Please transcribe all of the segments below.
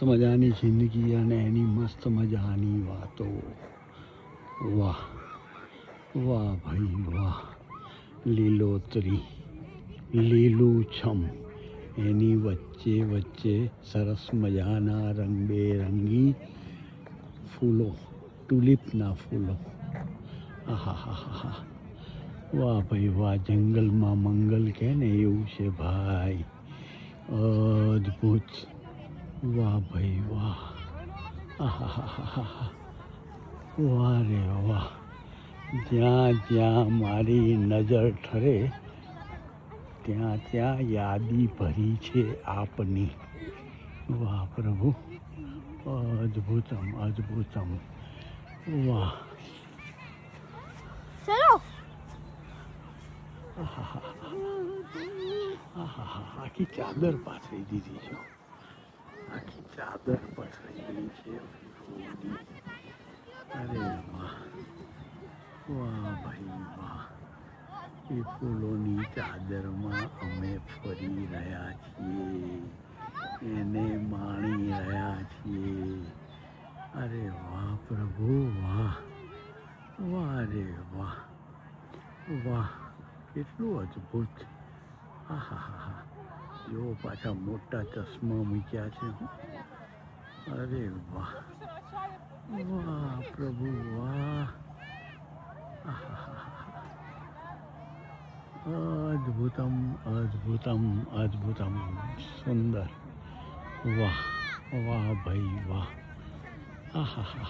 મજાની જિંદગી અને એની મસ્ત મજાની વાતો. વાહ વાહ ભાઈ વાહ. લીલોતરી, લીલુંછમ, એની વચ્ચે વચ્ચે સરસ મજાના રંગબેરંગી ફૂલો, ટુલિપના ફૂલો. આહાહાહા. વાહ ભાઈ વાહ. જંગલમાં મંગલ કે ને એવું છે ભાઈ. અદ્ભુત. વાહ ભાઈ વાહ. આહાહાહા. વાહ રે વાહ. જ્યાં જ્યાં મારી નજર ઠરે ત્યાં ત્યાં યાદી ભરી છે આપની. વાહ પ્રભુ. અદ્ભુતમ અદ્ભુતમ. વાહ. ચલો. આખી ચાદર પાથરી દીધી છે. આખી ચાદર પથરાઈ છે. અરે વાહ. વાહ ભાઈ વાહ. એ ફૂલોની ચાદરમાં અમે ફરી રહ્યા છીએ, એને માણી રહ્યા છીએ. અરે વાહ પ્રભુ વાહ. વાહ રે વાહ. વાહ. કેટલું અદ્ભુત. આહાહા. જો પાછા મોટા ચશ્મા મૂક્યા છે. અરે વાહ. વાહ પ્રભુ વાહ. અદ્ભુતમ અદ્ભુતમ અદ્ભુતમ. સુંદર. વાહ વાહ ભાઈ વાહ. આહાહા.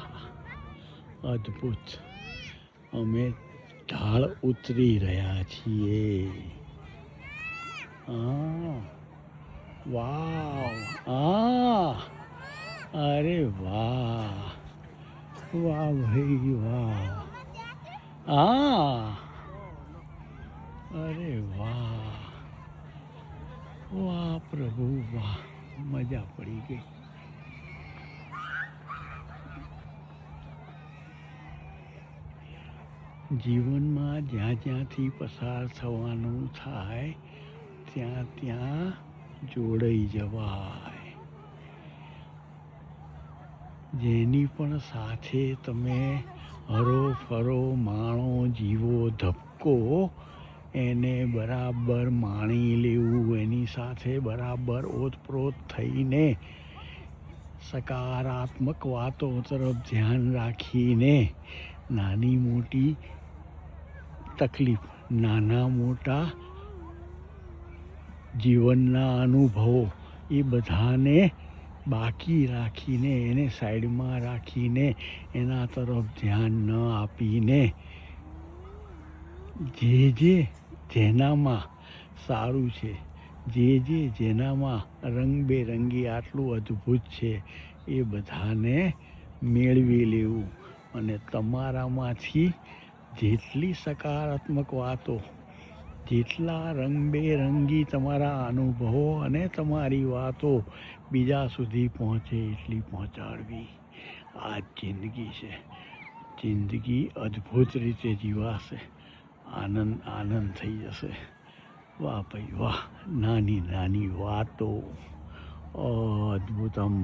અદ્ભુત. અમે ઢાળ ઉતરી રહ્યા છીએ. વાવ. અરે વાહ. વાહ ભાઈ વાહ. અરે વાહ. વાહ પ્રભુ વાહ. મજા પડી ગઈ. જીવનમાં જ્યાં જ્યાંથી પસાર થવાનું થાય ત્યાં ત્યાં જોડાઈ જવાય. જેની પણ સાથે તમે હરો ફરો, માણો, જીવો, ધબકો, એને બરાબર માણી લેવું. એની સાથે બરાબર ઓતપ્રોત થઈને સકારાત્મક વાતો તરફ ધ્યાન રાખીને નાની મોટી તકલીફ, નાના મોટા જીવનના અનુભવો એ બધાને બાકી રાખીને, એને સાઈડમાં રાખીને, એના તરફ ધ્યાન ન આપીને જે જેનામાં સારું છે, જેનામાં રંગબેરંગી આટલું અદ્ભુત છે એ બધાને મેળવી લેવું. અને તમારામાંથી જેટલી સકારાત્મક વાતો, જેટલા રંગબેરંગી તમારા અનુભવો અને તમારી વાતો બીજા સુધી પહોંચે એટલી પહોંચાડવી. આ જ જિંદગી છે. જિંદગી અદ્ભુત રીતે જીવાશે. આનંદ આનંદ થઈ જશે. વાહ ભાઈ વાહ. નાની નાની વાતો. અદ્ભુતમ.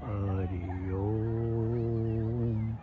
હરિ ઓમ.